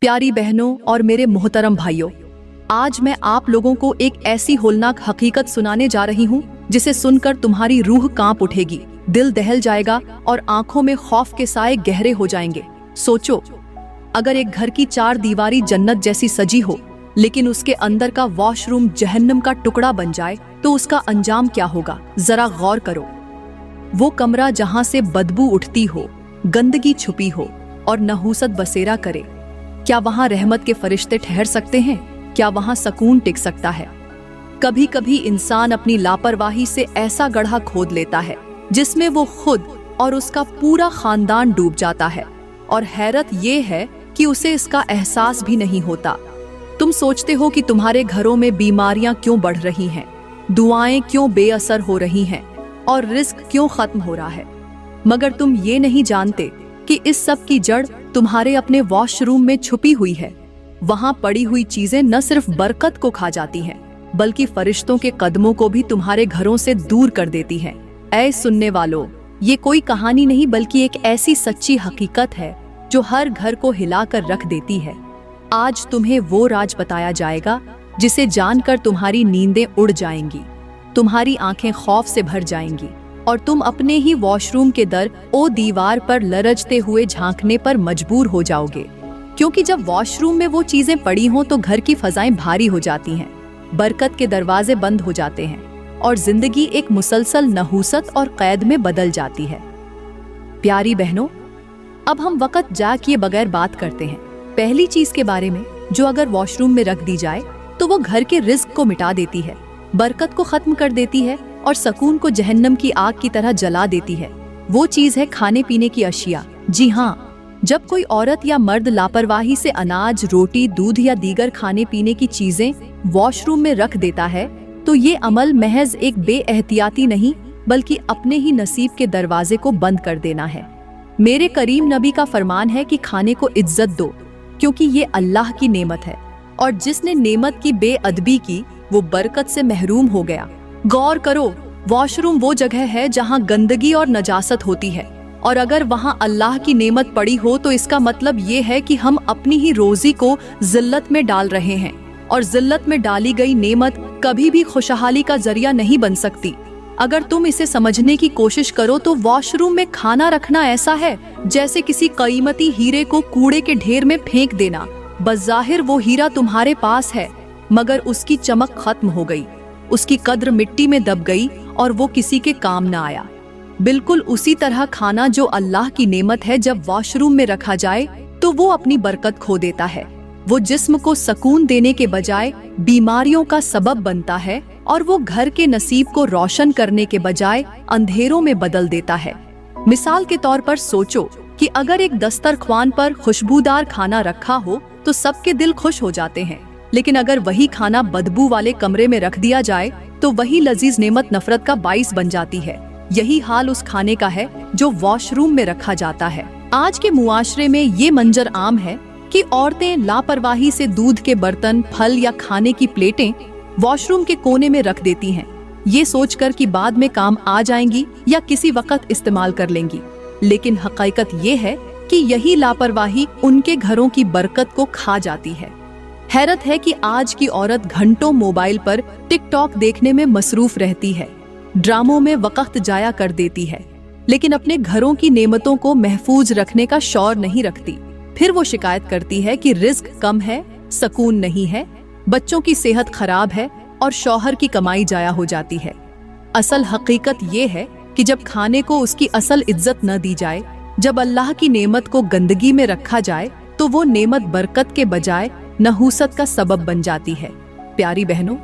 प्यारी बहनों और मेरे मोहतरम भाइयों, आज मैं आप लोगों को एक ऐसी होलनाक हकीकत सुनाने जा रही हूँ जिसे सुनकर तुम्हारी रूह कांप उठेगी, दिल दहल जाएगा और आंखों में खौफ के साए गहरे हो जाएंगे। सोचो, अगर एक घर की चार दीवारी जन्नत जैसी सजी हो, लेकिन उसके अंदर का वॉशरूम जहन्नम का टुकड़ा बन जाए तो उसका अंजाम क्या होगा? जरा गौर करो। वो कमरा जहां से बदबू उठती हो, गंदगी छुपी हो और नहूसत बसेरा करे, क्या वहां रहमत के फरिश्ते ठहर सकते हैं? क्या वहां सुकून टिक सकता है? कभी कभी इंसान अपनी लापरवाही से ऐसा गड्ढा खोद लेता है जिसमें वो खुद और उसका पूरा खानदान डूब जाता है, और हैरत ये है कि उसे इसका एहसास भी नहीं होता। तुम सोचते हो कि तुम्हारे घरों में बीमारियां क्यों बढ़ रही हैं, दुआएं क्यों बेअसर हो रही हैं और रिस्क क्यों खत्म हो रहा है, मगर तुम ये नहीं जानते कि इस सब की जड़ तुम्हारे अपने वॉशरूम में छुपी हुई है। वहां पड़ी हुई चीजें न सिर्फ बरकत को खा जाती हैं, बल्कि फरिश्तों के कदमों को भी तुम्हारे घरों से दूर कर देती हैं। ऐ सुनने वालों, ये कोई कहानी नहीं बल्कि एक ऐसी सच्ची हकीकत है जो हर घर को हिलाकर रख देती है। आज तुम्हें वो राज बताया जाएगा जिसे जानकर तुम्हारी नींदें उड़ जाएंगी, तुम्हारी आंखें खौफ से भर जाएंगी और तुम अपने ही वॉशरूम के दर ओ दीवार पर लरजते हुए झांकने पर मजबूर हो जाओगे। क्योंकि जब वॉशरूम में वो चीजें पड़ी हों तो घर की फजाएं भारी हो जाती हैं, बरकत के दरवाजे बंद हो जाते हैं और जिंदगी एक मुसलसल नहूसत और कैद में बदल जाती है। प्यारी बहनों, अब हम वक्त जा किए बगैर बात करते हैं पहली चीज के बारे में जो अगर वॉशरूम में रख दी जाए तो वो घर के रिस्क को मिटा देती है, बरकत को खत्म कर देती है और सुकून को जहन्नम की आग की तरह जला देती है। वो चीज है खाने पीने की अशिया। जी हाँ, जब कोई औरत या मर्द लापरवाही से अनाज, रोटी, दूध या दीगर खाने पीने की चीजें वॉशरूम में रख देता है तो ये अमल महज एक बेएहतियाती नहीं बल्कि अपने ही नसीब के दरवाजे को बंद कर देना है। मेरे करीम नबी का फरमान है कि खाने को इज्जत दो क्योंकि ये अल्लाह की नेमत है, और जिसने नेमत की बेअदबी की वो बरकत से महरूम हो गया। गौर करो, वॉशरूम वो जगह है जहां गंदगी और नजासत होती है, और अगर वहां अल्लाह की नेमत पड़ी हो तो इसका मतलब ये है कि हम अपनी ही रोजी को जिल्लत में डाल रहे हैं, और जिल्लत में डाली गई नेमत कभी भी खुशहाली का जरिया नहीं बन सकती। अगर तुम इसे समझने की कोशिश करो तो वॉशरूम में खाना रखना ऐसा है जैसे किसी कीमती हीरे को कूड़े के ढेर में फेंक देना। बज़ाहिर वो हीरा तुम्हारे पास है, मगर उसकी चमक खत्म हो गई, उसकी कद्र मिट्टी में दब गई और वो किसी के काम न आया। बिल्कुल उसी तरह खाना जो अल्लाह की नेमत है जब वॉशरूम में रखा जाए तो वो अपनी बरकत खो देता है। वो जिस्म को सुकून देने के बजाय बीमारियों का सबब बनता है, और वो घर के नसीब को रोशन करने के बजाय अंधेरों में बदल देता है। मिसाल के तौर पर सोचो कि अगर एक दस्तरख्वान पर खुशबूदार खाना रखा हो तो सबके दिल खुश हो जाते हैं, लेकिन अगर वही खाना बदबू वाले कमरे में रख दिया जाए तो वही लजीज नेमत नफरत का बाइस बन जाती है। यही हाल उस खाने का है जो वॉशरूम में रखा जाता है। आज के मुआशरे में ये मंजर आम है कि औरतें लापरवाही से दूध के बर्तन, फल या खाने की प्लेटें वॉशरूम के कोने में रख देती हैं, ये सोचकर कि बाद में काम आ जाएंगी या किसी वक्त इस्तेमाल कर लेंगी। लेकिन हकीकत ये है कि यही लापरवाही उनके घरों की बरकत को खा जाती है। हैरत है कि आज की औरत घंटों मोबाइल पर टिकटॉक देखने में मसरूफ रहती है, ड्रामों में वक्त जाया कर देती है, लेकिन अपने घरों की नेमतों को महफूज रखने का शौर नहीं रखती। फिर वो शिकायत करती है कि रिस्क कम है, सुकून नहीं है, बच्चों की सेहत खराब है और शौहर की कमाई जाया हो जाती है। असल हकीकत ये है कि जब खाने को उसकी असल इज्जत न दी जाए, जब अल्लाह की नेमत को गंदगी में रखा जाए तो वो नेमत बरकत के बजाय नहूसत का सबब बन जाती है। प्यारी बहनों,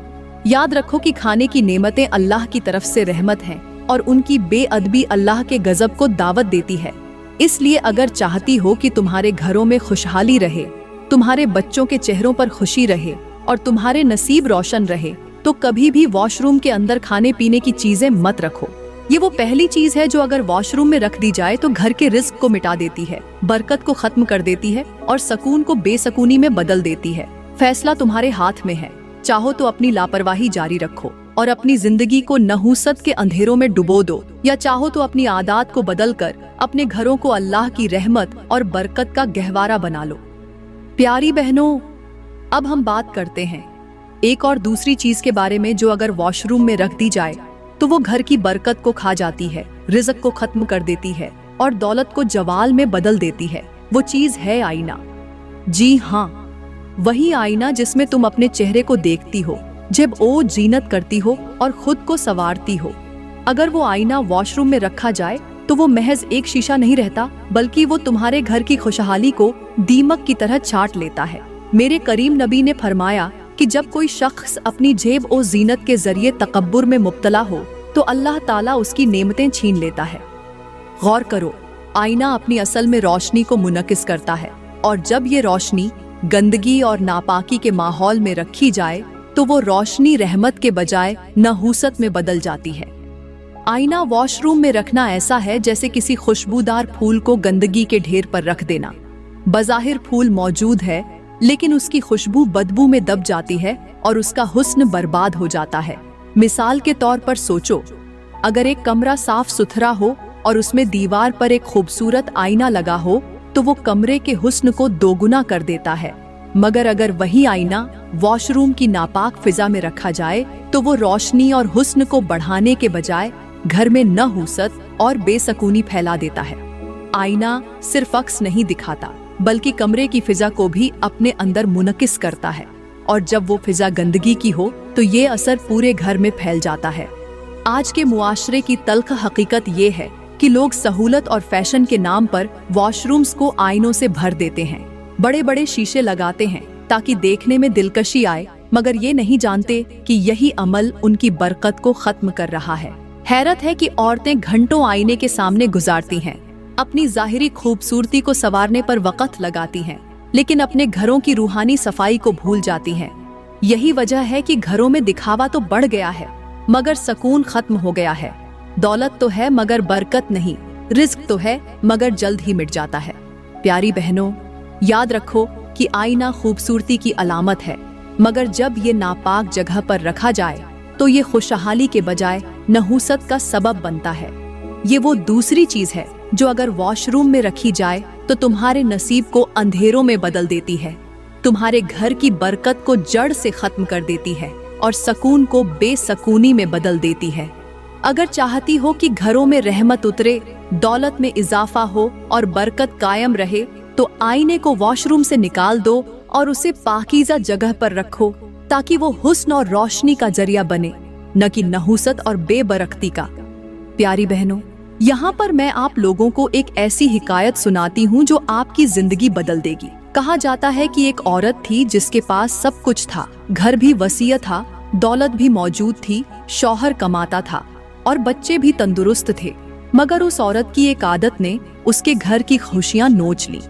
याद रखो कि खाने की नेमतें अल्लाह की तरफ से रहमत हैं और उनकी बेअदबी अल्लाह के गजब को दावत देती है। इसलिए अगर चाहती हो कि तुम्हारे घरों में खुशहाली रहे, तुम्हारे बच्चों के चेहरों पर खुशी रहे और तुम्हारे नसीब रोशन रहे, तो कभी भी वॉशरूम के अंदर खाने पीने की चीजें मत रखो। ये वो पहली चीज है जो अगर वॉशरूम में रख दी जाए तो घर के रिस्क को मिटा देती है, बरकत को खत्म कर देती है और सुकून को बेसुकूनी में बदल देती है। फैसला तुम्हारे हाथ में है। चाहो तो अपनी लापरवाही जारी रखो और अपनी जिंदगी को नहूसत के अंधेरों में डुबो दो, या चाहो तो अपनी आदत को बदल कर अपने घरों को अल्लाह की रहमत और बरकत का गहवारा बना लो। प्यारी बहनों, अब हम बात करते हैं एक और दूसरी चीज के बारे में जो अगर वॉशरूम में रख दी जाए तो वो घर की बरकत को खा जाती है, रिज़्क को खत्म कर देती है और दौलत को जवाल में बदल देती है। वो चीज है आईना। जी हाँ, वही आईना जिसमें तुम अपने चेहरे को देखती हो जब ओ जीनत करती हो और खुद को संवारती हो। अगर वो आईना वॉशरूम में रखा जाए तो वो महज एक शीशा नहीं रहता, बल्कि वो तुम्हारे घर की खुशहाली को दीमक की तरह चाट लेता है। मेरे करीम नबी ने फरमाया कि जब कोई शख्स अपनी जेब और जीनत के जरिए तकब्बुर में मुब्तला हो तो अल्लाह ताला उसकी नेमतें छीन लेता है। गौर करो, आईना अपनी असल में रोशनी को मुनक्किस करता है, और जब ये रोशनी गंदगी और नापाकी के माहौल में रखी जाए तो वो रोशनी रहमत के बजाय नहूसत में बदल जाती है। आईना वॉशरूम में रखना ऐसा है जैसे किसी खुशबूदार फूल को गंदगी के ढेर पर रख देना। बज़ाहिर फूल मौजूद है, लेकिन उसकी खुशबू बदबू में दब जाती है और उसका हुस्न बर्बाद हो जाता है। मिसाल के तौर पर सोचो, अगर एक कमरा साफ सुथरा हो और उसमें दीवार पर एक खूबसूरत आईना लगा हो तो वो कमरे के हुस्न को दोगुना कर देता है। मगर अगर वही आईना वॉशरूम की नापाक फिजा में रखा जाए तो वो रोशनी और हुस्न को बढ़ाने के बजाय घर में नहूसत और बेसकूनी फैला देता है। आईना सिर्फ अक्स नहीं दिखाता, बल्कि कमरे की फिजा को भी अपने अंदर मुनक्किस करता है, और जब वो फिजा गंदगी की हो तो ये असर पूरे घर में फैल जाता है। आज के मुआशरे की तल्ख हकीकत ये है कि लोग सहूलत और फैशन के नाम पर वॉशरूम्स को आईनों से भर देते हैं। बड़े बड़े शीशे लगाते हैं ताकि देखने में दिलकशी आए, मगर ये नहीं जानते कि यही अमल उनकी बरकत को खत्म कर रहा है। हैरत है कि औरतें घंटों आईने के सामने गुजारती हैं, अपनी जाहिरी खूबसूरती को संवारने पर वक़्त लगाती हैं, लेकिन अपने घरों की रूहानी सफाई को भूल जाती हैं। यही वजह है कि घरों में दिखावा तो बढ़ गया है, मगर सुकून खत्म हो गया है। दौलत तो है मगर बरकत नहीं, रिज़्क तो है मगर जल्द ही मिट जाता है। प्यारी बहनों, याद रखो कि आईना खूबसूरती की अलामत है, मगर जब ये नापाक जगह पर रखा जाए तो ये खुशहाली के बजाय नहूसत का सबब बनता है। ये वो दूसरी चीज है जो अगर वॉशरूम में रखी जाए तो तुम्हारे नसीब को अंधेरों में बदल देती है, तुम्हारे घर की बरकत को जड़ से खत्म कर देती है और सुकून को बेसकूनी में बदल देती है। अगर चाहती हो कि घरों में रहमत उतरे, दौलत में इजाफा हो और बरकत कायम रहे, तो आईने को वॉशरूम से निकाल दो और उसे पाकीज़ा जगह पर रखो, ताकि वो हुस्न और रोशनी का जरिया बने, न कि नहूसत और बेबरकती का। प्यारी बहनों, यहाँ पर मैं आप लोगों को एक ऐसी हिकायत सुनाती हूँ जो आपकी जिंदगी बदल देगी। कहा जाता है कि एक औरत थी जिसके पास सब कुछ था, घर भी वसीय था, दौलत भी मौजूद थी, शौहर कमाता था और बच्चे भी तंदुरुस्त थे। मगर उस औरत की एक आदत ने उसके घर की खुशियाँ नोच ली।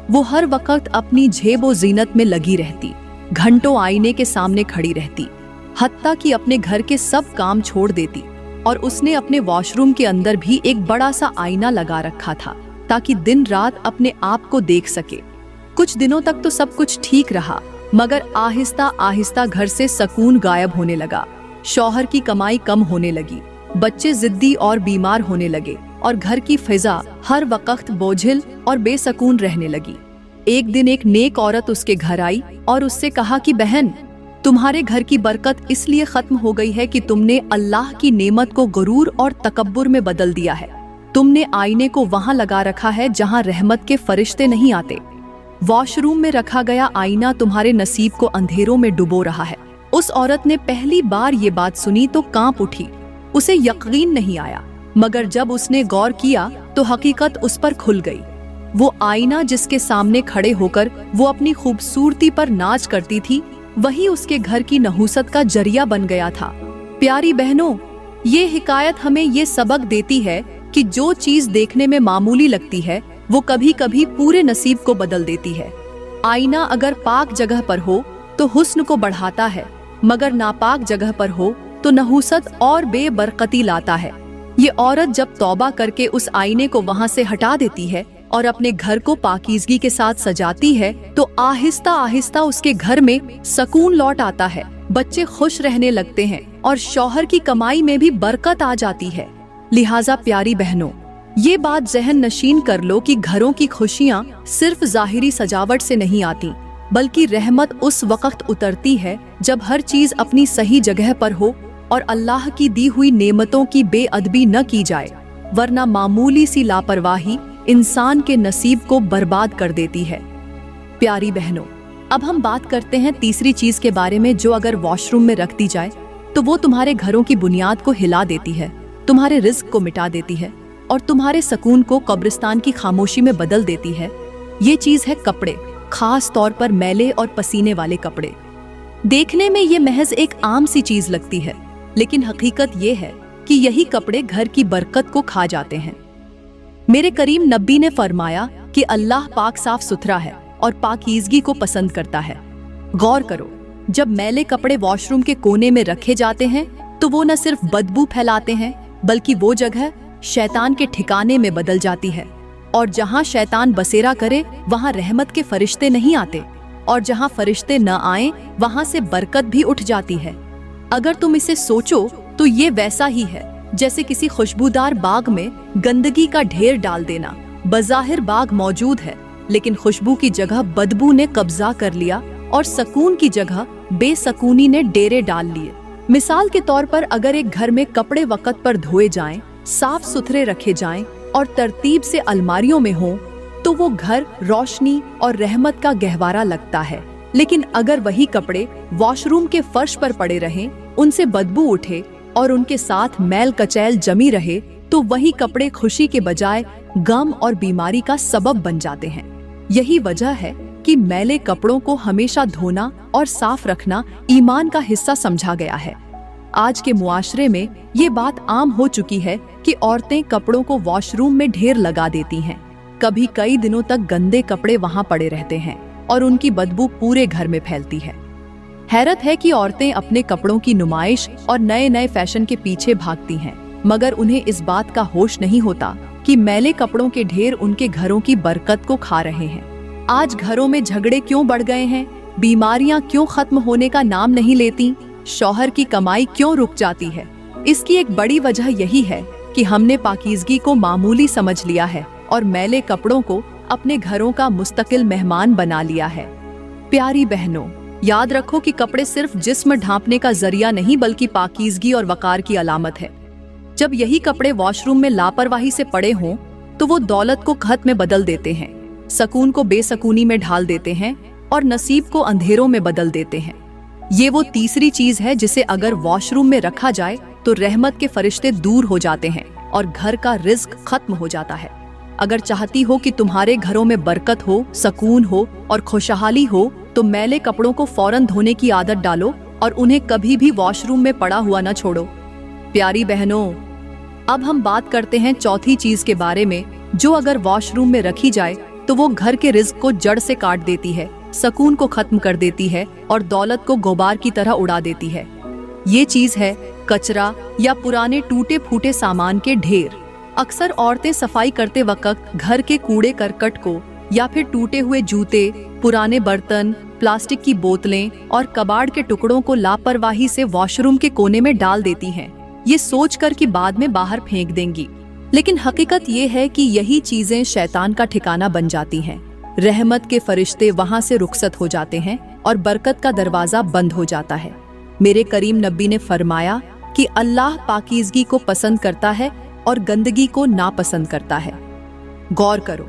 वो हर वक्त अपनी जेब व जीनत में लगी रहती, घंटों आईने के सामने खड़ी रहती, हत्ता कि अपने घर के सब काम छोड़ देती। और उसने अपने वॉशरूम के अंदर भी एक बड़ा सा आईना लगा रखा था ताकि दिन रात अपने आप को देख सके। कुछ दिनों तक तो सब कुछ ठीक रहा, मगर आहिस्ता आहिस्ता घर से सुकून गायब होने लगा। शौहर की कमाई कम होने लगी, बच्चे जिद्दी और बीमार होने लगे और घर की फिजा हर वक्त बोझिल और बेसकून रहने लगी। एक दिन एक नेक औरत उसके घर आई और उससे कहा कि बहन, तुम्हारे घर की बरकत इसलिए खत्म हो गई है कि तुमने अल्लाह की नेमत को गुरूर और तकब्बुर में बदल दिया है। तुमने आईने को वहां लगा रखा है जहां रहमत के फरिश्ते नहीं आते। वॉशरूम में रखा गया आईना तुम्हारे नसीब को अंधेरों में डुबो रहा है। उस औरत ने पहली बार ये बात सुनी तो कांप उठी, उसे यकीन नहीं आया, मगर जब उसने गौर किया तो हकीकत उस पर खुल गई। वो आईना जिसके सामने खड़े होकर वो अपनी खूबसूरती पर नाच करती थी, वही उसके घर की नहूसत का जरिया बन गया था। प्यारी बहनों, ये हिकायत हमें ये सबक देती है कि जो चीज देखने में मामूली लगती है वो कभी कभी पूरे नसीब को बदल देती है। आईना अगर पाक जगह पर हो तो हुस्न को बढ़ाता है, मगर नापाक जगह पर हो तो नहूसत और बेबरकती लाता है। ये औरत जब तौबा करके उस आईने को वहां से हटा देती है और अपने घर को पाकीज़गी के साथ सजाती है तो आहिस्ता आहिस्ता उसके घर में सुकून लौट आता है, बच्चे खुश रहने लगते हैं और शौहर की कमाई में भी बरकत आ जाती है। लिहाजा प्यारी बहनों, ये बात जहन नशीन कर लो कि घरों की खुशियाँ सिर्फ जाहिरी सजावट से नहीं आती, बल्कि रहमत उस वक्त उतरती है जब हर चीज अपनी सही जगह पर हो और अल्लाह की दी हुई नेमतों की बेअदबी न की जाए, वरना मामूली सी लापरवाही इंसान के नसीब को बर्बाद कर देती है। प्यारी बहनों, अब हम बात करते हैं तीसरी चीज के बारे में, जो अगर वॉशरूम में रख दी जाए तो वो तुम्हारे घरों की बुनियाद को हिला देती है, तुम्हारे रिस्क को मिटा देती है और तुम्हारे सुकून को कब्रिस्तान की खामोशी में बदल देती है। ये चीज है कपड़े, खास तौर पर मैले और पसीने वाले कपड़े। देखने में ये महज एक आम सी चीज लगती है, लेकिन हकीकत ये है कि यही कपड़े घर की बरकत को खा जाते हैं। मेरे करीम नबी ने फरमाया कि अल्लाह पाक साफ सुथरा है और पाकीज़गी को पसंद करता है। गौर करो, जब मैले कपड़े वॉशरूम के कोने में रखे जाते हैं तो वो न सिर्फ बदबू फैलाते हैं, बल्कि वो जगह शैतान के ठिकाने में बदल जाती है। और जहां शैतान बसेरा करे वहां रहमत के फरिश्ते नहीं आते, और जहां फरिश्ते न आए वहां से बरकत भी उठ जाती है। अगर तुम इसे सोचो तो ये वैसा ही है जैसे किसी खुशबूदार बाग में गंदगी का ढेर डाल देना। बज़ाहिर बाग मौजूद है, लेकिन खुशबू की जगह बदबू ने कब्जा कर लिया और सुकून की जगह बेसकूनी ने डेरे डाल लिए। मिसाल के तौर पर अगर एक घर में कपड़े वक्त पर धोए जाएं, साफ सुथरे रखे जाएं और तरतीब से अलमारियों में हों, तो वो घर रोशनी और रहमत का गहवारा लगता है। लेकिन अगर वही कपड़े वॉशरूम के फर्श पर पड़े रहें, उनसे बदबू उठे और उनके साथ मैल कचैल जमी रहे, तो वही कपड़े खुशी के बजाय गम और बीमारी का सबब बन जाते हैं। यही वजह है कि मैले कपड़ों को हमेशा धोना और साफ रखना ईमान का हिस्सा समझा गया है। आज के मुआशरे में ये बात आम हो चुकी है कि औरतें कपड़ों को वॉशरूम में ढेर लगा देती हैं। कभी कई दिनों तक गंदे कपड़े वहां पड़े रहते हैं और उनकी बदबू पूरे घर में फैलती है। हैरत है कि औरतें अपने कपड़ों की नुमाइश और नए नए फैशन के पीछे भागती हैं, मगर उन्हें इस बात का होश नहीं होता कि मैले कपड़ों के ढेर उनके घरों की बरकत को खा रहे हैं। आज घरों में झगड़े क्यों बढ़ गए हैं? बीमारियां क्यों खत्म होने का नाम नहीं लेती? शौहर की कमाई क्यों रुक जाती है? इसकी एक बड़ी वजह यही है कि हमने पाकीज़गी को मामूली समझ लिया है और मैले कपड़ों को अपने घरों का मुस्तकिल मेहमान बना लिया है। प्यारी बहनों, याद रखो कि कपड़े सिर्फ जिस्म ढांपने का जरिया नहीं, बल्कि पाकीज़गी और वकार की अलामत है। जब यही कपड़े वॉशरूम में लापरवाही से पड़े हों तो वो दौलत को खत में बदल देते हैं, सुकून को बेसकूनी में ढाल देते हैं और नसीब को अंधेरों में बदल देते हैं। ये वो तीसरी चीज है जिसे अगर वॉशरूम में रखा जाए तो रहमत के फरिश्ते दूर हो जाते हैं और घर का रिज्क खत्म हो जाता है। अगर चाहती हो कि तुम्हारे घरों में बरकत हो, सुकून हो और खुशहाली हो, तो मैले कपड़ों को फौरन धोने की आदत डालो और उन्हें कभी भी वॉशरूम में पड़ा हुआ न छोड़ो। प्यारी बहनों, अब हम बात करते हैं चौथी चीज के बारे में, जो अगर वॉशरूम में रखी जाए तो वो घर के रिज्क को जड़ से काट देती है, सुकून को खत्म कर देती है और दौलत को गुबार की तरह उड़ा देती है। ये चीज है कचरा या पुराने टूटे फूटे सामान के ढेर। अक्सर औरतें सफाई करते वक्त घर के कूड़े करकट को या फिर टूटे हुए जूते, पुराने बर्तन, प्लास्टिक की बोतलें और कबाड़ के टुकड़ों को लापरवाही से वॉशरूम के कोने में डाल देती हैं, ये सोचकर कि बाद में बाहर फेंक देंगी। लेकिन हकीकत ये है कि यही चीजें शैतान का ठिकाना बन जाती हैं। रहमत के फरिश्ते वहां से रुखसत हो जाते हैं और बरकत का दरवाजा बंद हो जाता है। मेरे करीम नबी ने फरमाया कि अल्लाह पाकीज़गी को पसंद करता है और गंदगी को नापसंद करता है। गौर करो,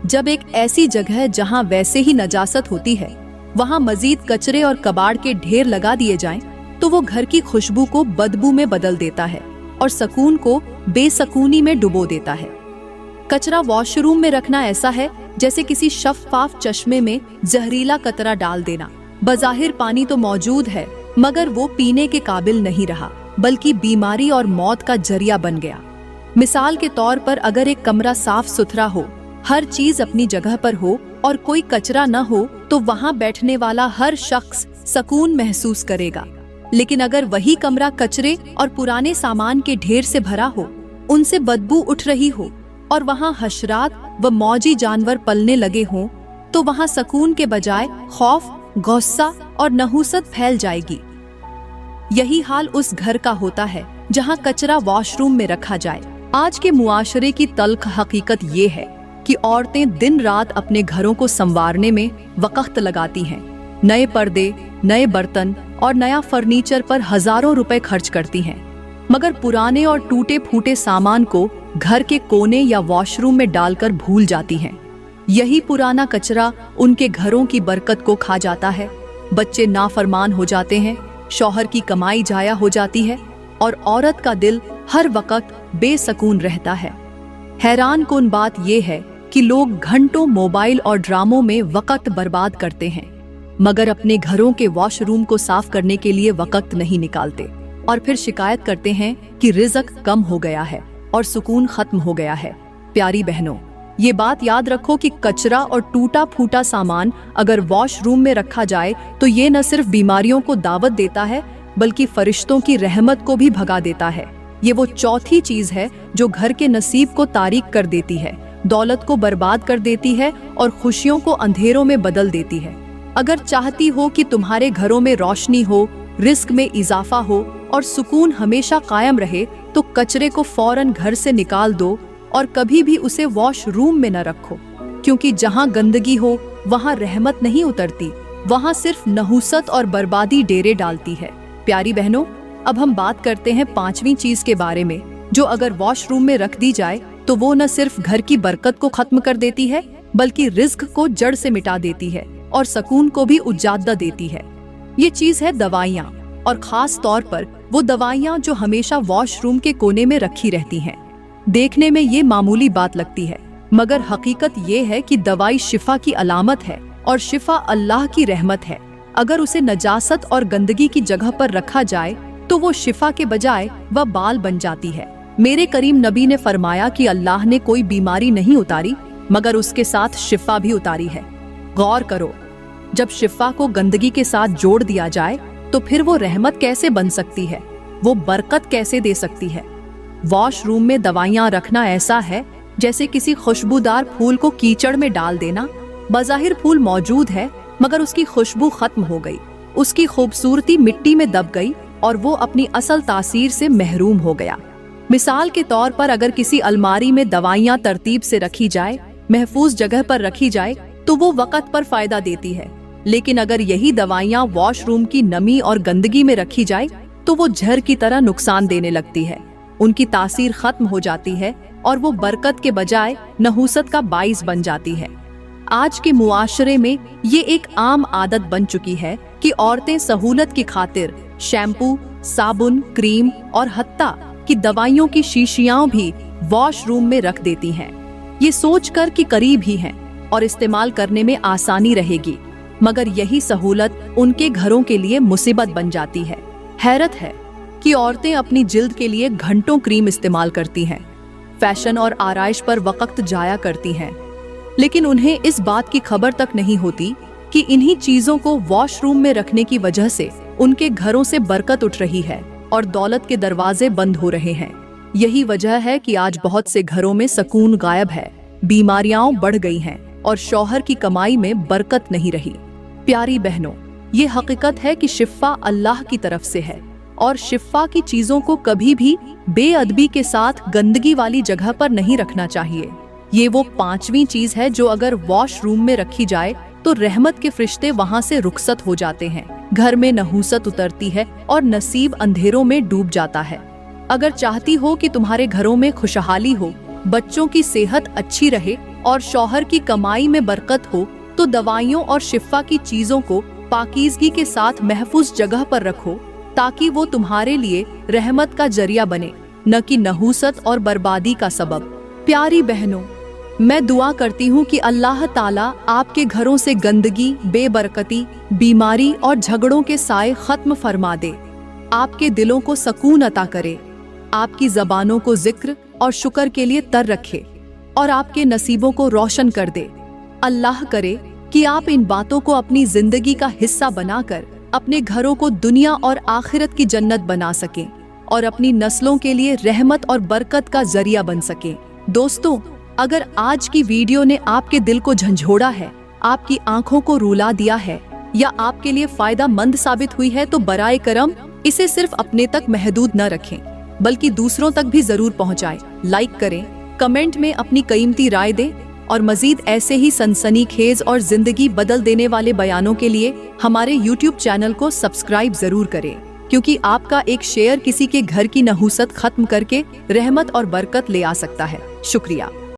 जब एक ऐसी जगह जहां वैसे ही नजासत होती है वहां मजीद कचरे और कबाड़ के ढेर लगा दिए जाएं, तो वो घर की खुशबू को बदबू में बदल देता है और सुकून को बेसकूनी में डुबो देता है। कचरा वॉशरूम में रखना ऐसा है जैसे किसी शफ़ाफ चश्मे में जहरीला कतरा डाल देना। बज़ाहिर पानी तो मौजूद है, मगर वो पीने के काबिल नहीं रहा, बल्कि बीमारी और मौत का जरिया बन गया। मिसाल के तौर पर अगर एक कमरा साफ सुथरा हो, हर चीज अपनी जगह पर हो और कोई कचरा न हो, तो वहां बैठने वाला हर शख्स सुकून महसूस करेगा। लेकिन अगर वही कमरा कचरे और पुराने सामान के ढेर से भरा हो, उनसे बदबू उठ रही हो और वहां हशरात व मौजी जानवर पलने लगे हों, तो वहां सुकून के बजाय खौफ, गुस्सा और नहुसत फैल जाएगी। यही हाल उस घर का होता है जहां कचरा वॉशरूम में रखा जाए। आज के मुआशरे की तल्ख हकीकत ये है कि औरतें दिन रात अपने घरों को संवारने में वक्त लगाती हैं। नए पर्दे, नए बर्तन और नया फर्नीचर पर हजारों रुपए खर्च करती हैं, मगर पुराने और टूटे फूटे सामान को घर के कोने या वॉशरूम में डालकर भूल जाती हैं। यही पुराना कचरा उनके घरों की बरकत को खा जाता है। बच्चे नाफरमान हो जाते हैं, शौहर की कमाई जाया हो जाती है और औरत का दिल हर वक्त बेसकून रहता है। हैरान कुन बात यह है कि लोग घंटों मोबाइल और ड्रामों में वक्त बर्बाद करते हैं, मगर अपने घरों के वॉशरूम को साफ करने के लिए वक्त नहीं निकालते और फिर शिकायत करते हैं कि रिज़्क कम हो गया है और सुकून खत्म हो गया है। प्यारी बहनों, ये बात याद रखो कि कचरा और टूटा फूटा सामान अगर वॉशरूम में रखा जाए तो ये न सिर्फ बीमारियों को दावत देता है बल्कि फरिश्तों की रहमत को भी भगा देता है। ये वो चौथी चीज है जो घर के नसीब को तारीक कर देती है, दौलत को बर्बाद कर देती है और खुशियों को अंधेरों में बदल देती है। अगर चाहती हो कि तुम्हारे घरों में रोशनी हो, रिस्क में इजाफा हो और सुकून हमेशा कायम रहे, तो कचरे को फौरन घर से निकाल दो और कभी भी उसे वॉशरूम में न रखो, क्योंकि जहां गंदगी हो वहां रहमत नहीं उतरती, वहां सिर्फ नहुसत और बर्बादी डेरे डालती है। प्यारी बहनों, अब हम बात करते हैं पांचवी चीज के बारे में, जो अगर वॉशरूम में रख दी जाए तो वो न सिर्फ घर की बरकत को खत्म कर देती है बल्कि रिस्क को जड़ से मिटा देती है और सुकून को भी उजादा देती है। ये चीज है दवाइयाँ, और खास तौर पर वो दवाइयाँ जो हमेशा वॉशरूम के कोने में रखी रहती हैं। देखने में ये मामूली बात लगती है, मगर हकीकत ये है कि दवाई शिफा की अलामत है और शिफा अल्लाह की रहमत है। अगर उसे नजासत और गंदगी की जगह पर रखा जाए तो वो शिफा के बजाय वह बाल बन जाती है। मेरे करीम नबी ने फरमाया कि अल्लाह ने कोई बीमारी नहीं उतारी मगर उसके साथ शिफा भी उतारी है। गौर करो, जब शिफा को गंदगी के साथ जोड़ दिया जाए तो फिर वो रहमत कैसे बन सकती है, वो बरकत कैसे दे सकती है। वॉशरूम में दवाइयाँ रखना ऐसा है जैसे किसी खुशबूदार फूल को कीचड़ में डाल देना। बज़ाहिर फूल मौजूद है मगर उसकी खुशबू खत्म हो गई, उसकी खूबसूरती मिट्टी में दब गई और वो अपनी असल तासीर से महरूम हो गया। मिसाल के तौर पर अगर किसी अलमारी में दवाइयाँ तरतीब से रखी जाए, महफूज जगह पर रखी जाए, तो वो वक़्त पर फायदा देती है, लेकिन अगर यही दवाइयाँ वॉशरूम की नमी और गंदगी में रखी जाए तो वो जहर की तरह नुकसान देने लगती है। उनकी तासीर खत्म हो जाती है और वो बरकत के बजाय नहूसत का बाइस बन जाती है। आज के मुआशरे में ये एक आम आदत बन चुकी है कि औरतें सहूलत की खातिर शैम्पू, साबुन, क्रीम और हत्ता कि दवाइयों की शीशियां भी वॉशरूम में रख देती हैं, ये सोचकर कि करीब ही हैं और इस्तेमाल करने में आसानी रहेगी, मगर यही सहूलत उनके घरों के लिए मुसीबत बन जाती है। हैरत है कि औरतें अपनी जिल्द के लिए घंटों क्रीम इस्तेमाल करती हैं, फैशन और आराइश पर वक्त जाया करती हैं, लेकिन उन्हें इस बात की खबर तक नहीं होती कि इन्हीं चीजों को वॉशरूम में रखने की वजह से उनके घरों से बरकत उठ रही है और दौलत के दरवाजे बंद हो रहे हैं। यही वजह है कि आज बहुत से घरों में सुकून गायब है, बीमारियां बढ़ गई हैं और शौहर की कमाई में बरकत नहीं रही। प्यारी बहनों, ये हकीकत है कि शिफा अल्लाह की तरफ से है और शिफा की चीजों को कभी भी बेअदबी के साथ गंदगी वाली जगह पर नहीं रखना चाहिए। ये वो पांचवी चीज है जो अगर वॉशरूम में रखी जाए तो रहमत के फरिश्ते वहां से रुखसत हो जाते हैं, घर में नहूसत उतरती है और नसीब अंधेरों में डूब जाता है। अगर चाहती हो कि तुम्हारे घरों में खुशहाली हो, बच्चों की सेहत अच्छी रहे और शौहर की कमाई में बरकत हो, तो दवाइयों और शिफा की चीजों को पाकीज़गी के साथ महफूज जगह पर रखो ताकि वो तुम्हारे लिए रहमत का जरिया बने, न कि नहूसत और बर्बादी का सबब। प्यारी बहनों, मैं दुआ करती हूँ कि अल्लाह ताला आपके घरों से गंदगी, बेबरकती, बीमारी और झगड़ों के साए खत्म फरमा दे, आपके दिलों को सुकून अता करे, आपकी ज़बानों को जिक्र और शुक्र के लिए तर रखे और आपके नसीबों को रोशन कर दे। अल्लाह करे कि आप इन बातों को अपनी जिंदगी का हिस्सा बनाकर अपने घरों को दुनिया और आखिरत की जन्नत बना सकें और अपनी नस्लों के लिए रहमत और बरकत का जरिया बन सकें। दोस्तों, अगर आज की वीडियो ने आपके दिल को झंझोड़ा है, आपकी आंखों को रुला दिया है या आपके लिए फायदा मंद साबित हुई है, तो बराए करम इसे सिर्फ अपने तक महदूद न रखें बल्कि दूसरों तक भी जरूर पहुंचाएं। लाइक करें, कमेंट में अपनी कीमती राय दें और मजीद ऐसे ही सनसनीखेज और जिंदगी बदल देने वाले बयानों के लिए हमारे YouTube चैनल को सब्सक्राइब जरूर करें, क्योंकि आपका एक शेयर किसी के घर की नहुसत खत्म करके रहमत और बरकत ले आ सकता है। शुक्रिया।